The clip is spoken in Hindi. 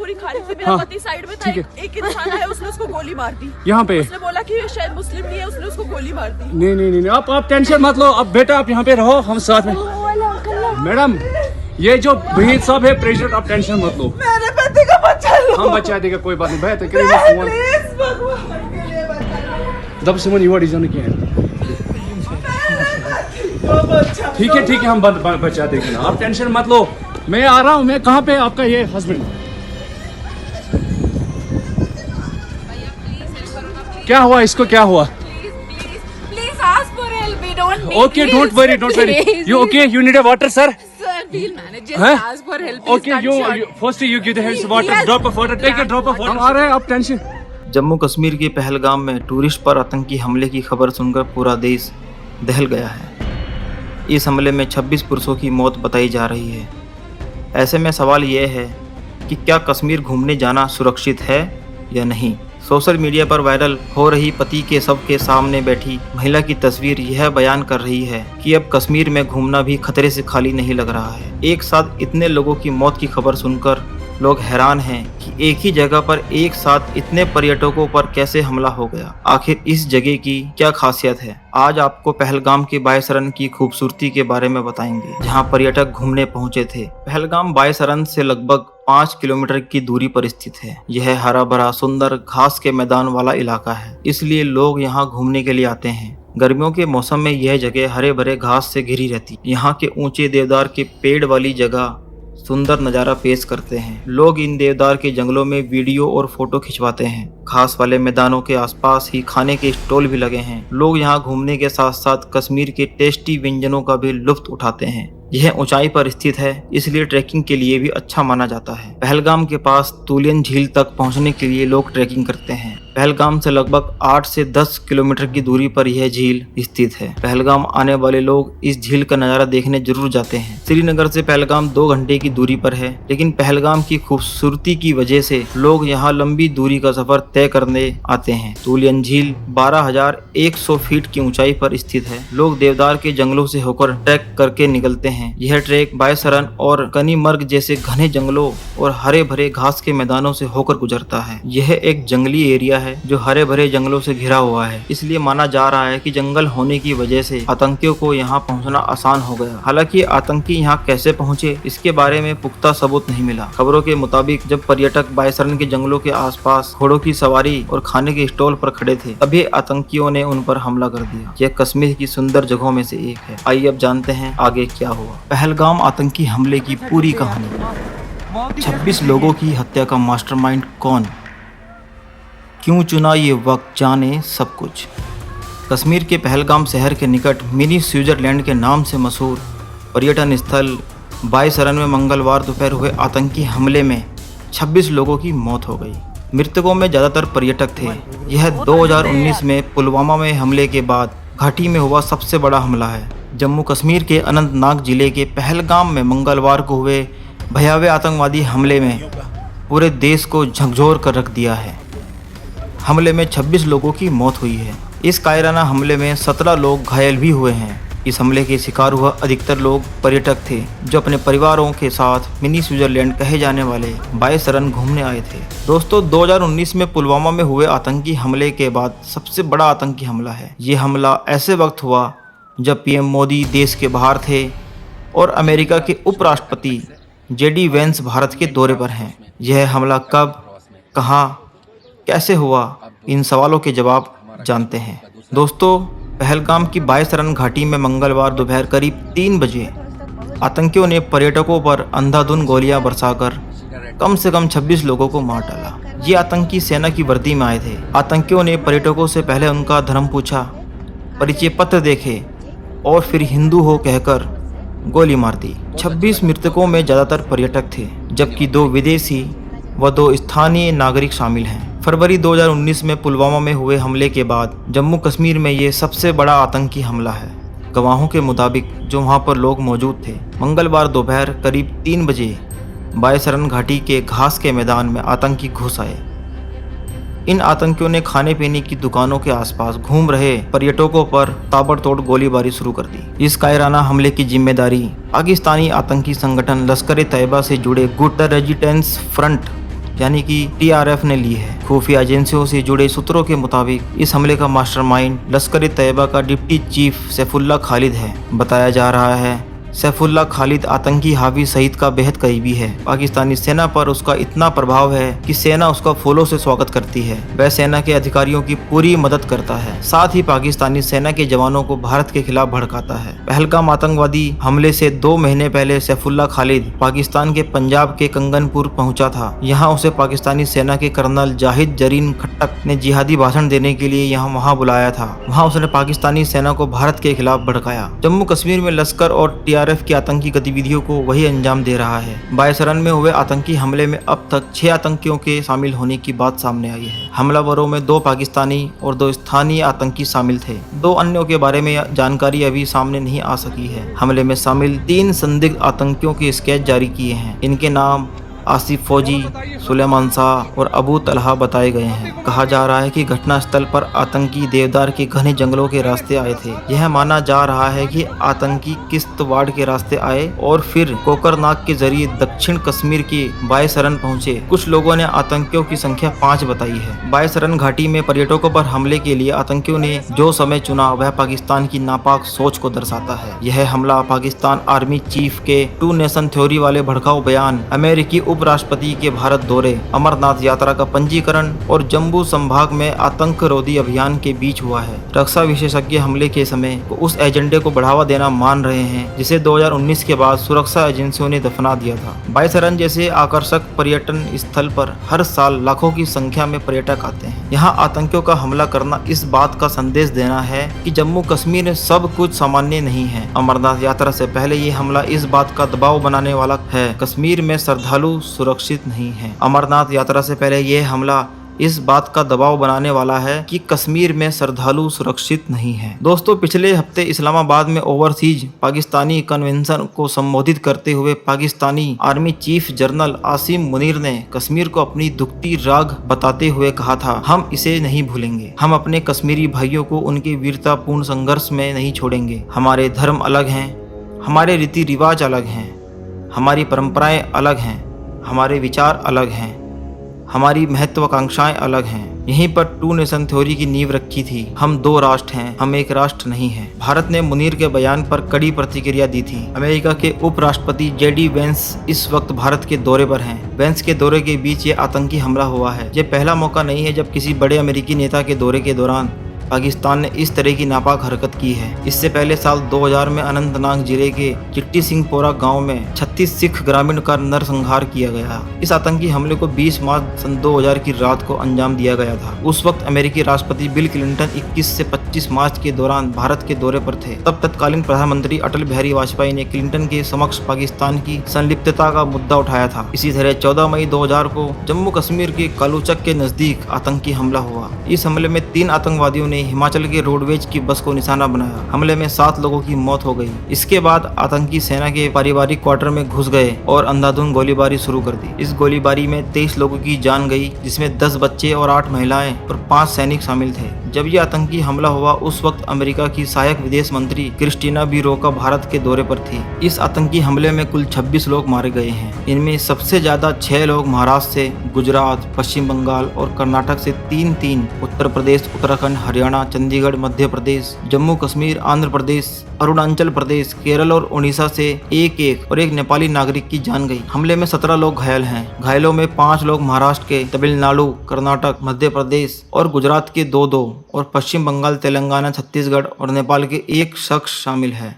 पूरी खाली थी, मेरा पति साइड में था, एक इंसान है उसने उसको गोली मार दी यहाँ पे। उसने बोला कि शायद मुस्लिम नहीं है, उसने उसको गोली मार दी। नहीं, आप टेंशन मत लो, अब बेटा आप यहाँ पे रहो, हम साथ में। मैडम ये जो वहीद साहब है प्रेसिडेंट, आप टेंशन मत लो, मेरे पति का बच्चा लो, हम बचा देगा, कोई बात नहीं। बेहतर करेंगे फोन दब से मन युवा डिजाइन किया है। ठीक है, हम बचा देंगे ना, आप टेंशन मत लो, मैं आ रहा हूँ। मैं कहाँ पे आपका ये हस्बैंड? क्या हुआ इसको, क्या हुआ? Please ask for help. We don't need. Okay, don't worry. You okay? You need a water, sir? Sir, we'll manage. Just Huh? ask for help. Please Okay, cut you short. first you give the hands water, Yes. drop of water, take a drop of water. हम आ रहे हैं, आप टेंशन। जम्मू कश्मीर के पहलगाम में टूरिस्ट पर आतंकी हमले की खबर सुनकर पूरा देश दहल गया है। इस हमले में 26 पुरुषों की मौत बताई जा रही है। ऐसे में सवाल यह है कि क्या कश्मीर घूमने जाना सुरक्षित है या नहीं। सोशल मीडिया पर वायरल हो रही पति के शव के सामने बैठी महिला की तस्वीर यह बयान कर रही है कि अब कश्मीर में घूमना भी खतरे से खाली नहीं लग रहा है। एक साथ इतने लोगों की मौत की खबर सुनकर लोग हैरान हैं कि एक ही जगह पर एक साथ इतने पर्यटकों पर कैसे हमला हो गया। आखिर इस जगह की क्या खासियत है, आज आपको पहलगाम के बायसरन की खूबसूरती के बारे में बताएंगे, जहां पर्यटक घूमने पहुंचे थे। पहलगाम बायसरन से लगभग 5 किलोमीटर की दूरी पर स्थित है। यह हरा भरा सुंदर घास के मैदान वाला इलाका है, इसलिए लोग यहाँ घूमने के लिए आते हैं। गर्मियों के मौसम में यह जगह हरे भरे घास से घिरी रहती। यहाँ के ऊंचे देवदार के पेड़ वाली जगह सुंदर नज़ारा पेश करते हैं। लोग इन देवदार के जंगलों में वीडियो और फोटो खिंचवाते हैं। घास वाले मैदानों के आसपास ही खाने के स्टॉल भी लगे हैं। लोग यहाँ घूमने के साथ साथ कश्मीर के टेस्टी व्यंजनों का भी लुत्फ उठाते हैं। यह ऊंचाई पर स्थित है, इसलिए ट्रैकिंग के लिए भी अच्छा माना जाता है। पहलगाम के पास तुलियन झील तक पहुंचने के लिए लोग ट्रैकिंग करते हैं। पहलगाम से लगभग 8 से 10 किलोमीटर की दूरी पर यह झील स्थित है। पहलगाम आने वाले लोग इस झील का नज़ारा देखने जरूर जाते हैं। श्रीनगर से पहलगाम 2 घंटे की दूरी पर है, लेकिन पहलगाम की खूबसूरती की वजह से लोग यहाँ लंबी दूरी का सफर तय करने आते हैं। तुलियन झील 12,100 फीट की ऊंचाई पर स्थित है। लोग देवदार के जंगलों से होकर ट्रैक करके निकलते हैं। यह ट्रैक बायसरन और कनीमर्ग जैसे घने जंगलों और हरे भरे घास के मैदानों से होकर गुजरता है। यह एक जंगली एरिया है जो हरे भरे जंगलों से घिरा हुआ है, इसलिए माना जा रहा है कि जंगल होने की वजह से आतंकियों को यहाँ पहुँचना आसान हो गया। हालांकि आतंकी यहाँ कैसे पहुँचे इसके बारे में पुख्ता सबूत नहीं मिला। खबरों के मुताबिक जब पर्यटक बायसरन के जंगलों के आसपास घोड़ों की सवारी और खाने के स्टॉल पर खड़े थे, तभी आतंकियों ने उन पर हमला कर दिया। यह कश्मीर की सुंदर जगहों में से एक है। आइए अब जानते हैं आगे क्या हुआ। पहलगाम आतंकी हमले की पूरी कहानी। 26 लोगों की हत्या का मास्टरमाइंड कौन, क्यों चुना ये वक्त, जाने सब कुछ। कश्मीर के पहलगाम शहर के निकट मिनी स्विट्जरलैंड के नाम से मशहूर पर्यटन स्थल बायसरन में मंगलवार दोपहर हुए आतंकी हमले में 26 लोगों की मौत हो गई। मृतकों में ज़्यादातर पर्यटक थे। यह 2019 में पुलवामा में हमले के बाद घाटी में हुआ सबसे बड़ा हमला है। जम्मू कश्मीर के अनंतनाग जिले के पहलगाम में मंगलवार को हुए भयावह आतंकवादी हमले में पूरे देश को झकझोर कर रख दिया है। हमले में 26 लोगों की मौत हुई है। इस कायराना हमले में 17 लोग घायल भी हुए हैं। इस हमले के शिकार हुआ अधिकतर लोग पर्यटक थे जो अपने परिवारों के साथ मिनी स्विट्जरलैंड कहे जाने वाले बायसरन घूमने आए थे। दोस्तों, 2019 में पुलवामा में हुए आतंकी हमले के बाद सबसे बड़ा आतंकी हमला है। ये हमला ऐसे वक्त हुआ जब पीएम मोदी देश के बाहर थे और अमेरिका के उपराष्ट्रपति जेडी वेंस भारत के दौरे पर हैं। यह हमला कब, कहाँ, कैसे हुआ, इन सवालों के जवाब जानते हैं। दोस्तों, पहलगाम की बायसरन घाटी में मंगलवार दोपहर करीब 3 बजे आतंकियों ने पर्यटकों पर अंधाधुंध गोलियां बरसाकर कम से कम 26 लोगों को मार डाला। ये आतंकी सेना की वर्दी में आए थे। आतंकियों ने पर्यटकों से पहले उनका धर्म पूछा, परिचय पत्र देखे और फिर हिंदू हो कहकर गोली मार दी। 26 मृतकों में ज़्यादातर पर्यटक थे, जबकि 2 विदेशी व 2 स्थानीय नागरिक शामिल हैं। फरवरी 2019 में पुलवामा में हुए हमले के बाद जम्मू कश्मीर में ये सबसे बड़ा आतंकी हमला है। गवाहों के मुताबिक जो वहाँ पर लोग मौजूद थे, मंगलवार दोपहर करीब 3 बजे बायसरन घाटी के घास के मैदान में आतंकी घुस आए। इन आतंकियों ने खाने पीने की दुकानों के आसपास घूम रहे पर्यटकों पर ताबड़तोड़ गोलीबारी शुरू कर दी। इस कायराना हमले की जिम्मेदारी पाकिस्तानी आतंकी संगठन लश्कर-ए-तैयबा से जुड़े गुट द रेजिस्टेंस फ्रंट यानी कि TRF ने ली है। खुफिया एजेंसियों से जुड़े सूत्रों के मुताबिक इस हमले का मास्टरमाइंड लश्कर-ए-तैयबा का डिप्टी चीफ सैफुल्लाह खालिद है। बताया जा रहा है सैफुल्लाह खालिद आतंकी हाफिज सईद का बेहद करीबी है। पाकिस्तानी सेना पर उसका इतना प्रभाव है कि सेना उसका फूलों से स्वागत करती है। वह सेना के अधिकारियों की पूरी मदद करता है, साथ ही पाकिस्तानी सेना के जवानों को भारत के खिलाफ भड़काता है। पहलगाम आतंकवादी हमले से 2 महीने पहले सैफुल्लाह खालिद पाकिस्तान के पंजाब के कंगनपुर पहुंचा था। यहाँ उसे पाकिस्तानी सेना के कर्नल जाहिद जरीन खट्टक ने जिहादी भाषण देने के लिए वहाँ बुलाया था। वहाँ उसने पाकिस्तानी सेना को भारत के खिलाफ भड़काया। जम्मू कश्मीर में लश्कर और TRF की आतंकी गतिविधियों को वही अंजाम दे रहा है। बायसरन में हुए आतंकी हमले में अब तक 6 आतंकियों के शामिल होने की बात सामने आई है। हमलावरों में 2 पाकिस्तानी और 2 स्थानीय आतंकी शामिल थे। 2 अन्यों के बारे में जानकारी अभी सामने नहीं आ सकी है। हमले में शामिल 3 संदिग्ध आतंकियों के स्केच जारी किए हैं। इनके नाम आसिफ फौजी, सुलेमान शाह और अबू तलहा बताए गए हैं। कहा जा रहा है कि घटनास्थल पर आतंकी देवदार के घने जंगलों के रास्ते आए थे। यह माना जा रहा है कि आतंकी किश्तवाड़ के रास्ते आए और फिर कोकरनाग के जरिए दक्षिण कश्मीर के बायसरन पहुंचे। कुछ लोगों ने आतंकियों की संख्या 5 बताई है। बायसरन घाटी में पर्यटकों पर हमले के लिए आतंकियों ने जो समय चुना वह पाकिस्तान की नापाक सोच को दर्शाता है। यह हमला पाकिस्तान आर्मी चीफ के 2 नेशन थ्योरी वाले भड़काऊ बयान, अमेरिकी उपराष्ट्रपति के भारत दौरे, अमरनाथ यात्रा का पंजीकरण और जम्मू संभाग में आतंकरोधी अभियान के बीच हुआ है। रक्षा विशेषज्ञ हमले के समय को उस एजेंडे को बढ़ावा देना मान रहे हैं जिसे 2019 के बाद सुरक्षा एजेंसियों ने दफना दिया था। बायसरन जैसे आकर्षक पर्यटन स्थल पर हर साल लाखों की संख्या में पर्यटक आते हैं। यहाँ आतंकियों का हमला करना इस बात का संदेश देना है कि जम्मू कश्मीर में सब कुछ सामान्य नहीं है। अमरनाथ यात्रा से पहले ये हमला इस बात का दबाव बनाने वाला है कश्मीर में श्रद्धालु सुरक्षित नहीं है। अमरनाथ यात्रा से पहले यह हमला इस बात का दबाव बनाने वाला है कि कश्मीर में श्रद्धालु सुरक्षित नहीं है। दोस्तों, पिछले हफ्ते इस्लामाबाद में ओवरसीज पाकिस्तानी कन्वेंशन को संबोधित करते हुए Pakistani army chief general Asim Munir ने कश्मीर को अपनी दुखती राग बताते हुए कहा था, हम इसे नहीं भूलेंगे। हम अपने कश्मीरी भाइयों को उनके वीरतापूर्ण संघर्ष में नहीं छोड़ेंगे। हमारे धर्म अलग हैं, हमारे रीति रिवाज अलग हैं, हमारी परंपराएं अलग हैं, हमारे विचार अलग हैं, हमारी महत्वाकांक्षाएं अलग हैं। यहीं पर 2 नेशन थ्योरी की नींव रखी थी। हम 2 राष्ट्र हैं, हम एक राष्ट्र नहीं हैं। भारत ने मुनीर के बयान पर कड़ी प्रतिक्रिया दी थी। अमेरिका के उपराष्ट्रपति JD वेंस इस वक्त भारत के दौरे पर हैं। वेंस के दौरे के बीच ये आतंकी हमला हुआ है। ये पहला मौका नहीं है जब किसी बड़े अमेरिकी नेता के दौरे के दौरान पाकिस्तान ने इस तरह की नापाक हरकत की है। इससे पहले साल 2000 में अनंतनाग जिले के चिट्टी सिंहपोरा गांव में 36 सिख ग्रामीण का नरसंहार किया गया। इस आतंकी हमले को 20 मार्च सन 2000 की रात को अंजाम दिया गया था। उस वक्त अमेरिकी राष्ट्रपति बिल क्लिंटन 21 से 25 मार्च के दौरान भारत के दौरे पर थे। तब तत्कालीन प्रधानमंत्री अटल बिहारी वाजपेयी ने क्लिंटन के समक्ष पाकिस्तान की संलिप्तता का मुद्दा उठाया था। इसी तरह 14 मई 2000 को जम्मू कश्मीर के कालूचक के नजदीक आतंकी हमला हुआ। इस हमले में 3 आतंकवादियों ने हिमाचल के रोडवेज की बस को निशाना बनाया। हमले में 7 लोगों की मौत हो गई। इसके बाद आतंकी सेना के पारिवारिक क्वार्टर में घुस गए और अंधाधुंध गोलीबारी शुरू कर दी। इस गोलीबारी में 23 लोगों की जान गई, जिसमें 10 बच्चे और 8 महिलाएं और 5 सैनिक शामिल थे। जब ये आतंकी हमला हुआ उस वक्त अमेरिका की सहायक विदेश मंत्री क्रिस्टीना बी रोका भारत के दौरे पर थी। इस आतंकी हमले में कुल 26 लोग मारे गए हैं। इनमें सबसे ज्यादा 6 लोग महाराष्ट्र से, गुजरात, पश्चिम बंगाल और कर्नाटक से 3-3, उत्तर प्रदेश, उत्तराखंड, हरियाणा, चंडीगढ़, मध्य प्रदेश, जम्मू कश्मीर, आंध्र प्रदेश, अरुणाचल प्रदेश, केरल और उड़ीसा से 1-1 और एक नेपाली नागरिक की जान गई। हमले में 17 लोग घायल हैं। घायलों में 5 लोग महाराष्ट्र के, तमिलनाडु, कर्नाटक, मध्य प्रदेश और गुजरात के 2-2 और पश्चिम बंगाल, तेलंगाना, छत्तीसगढ़ और नेपाल के 1 शख्स शामिल है।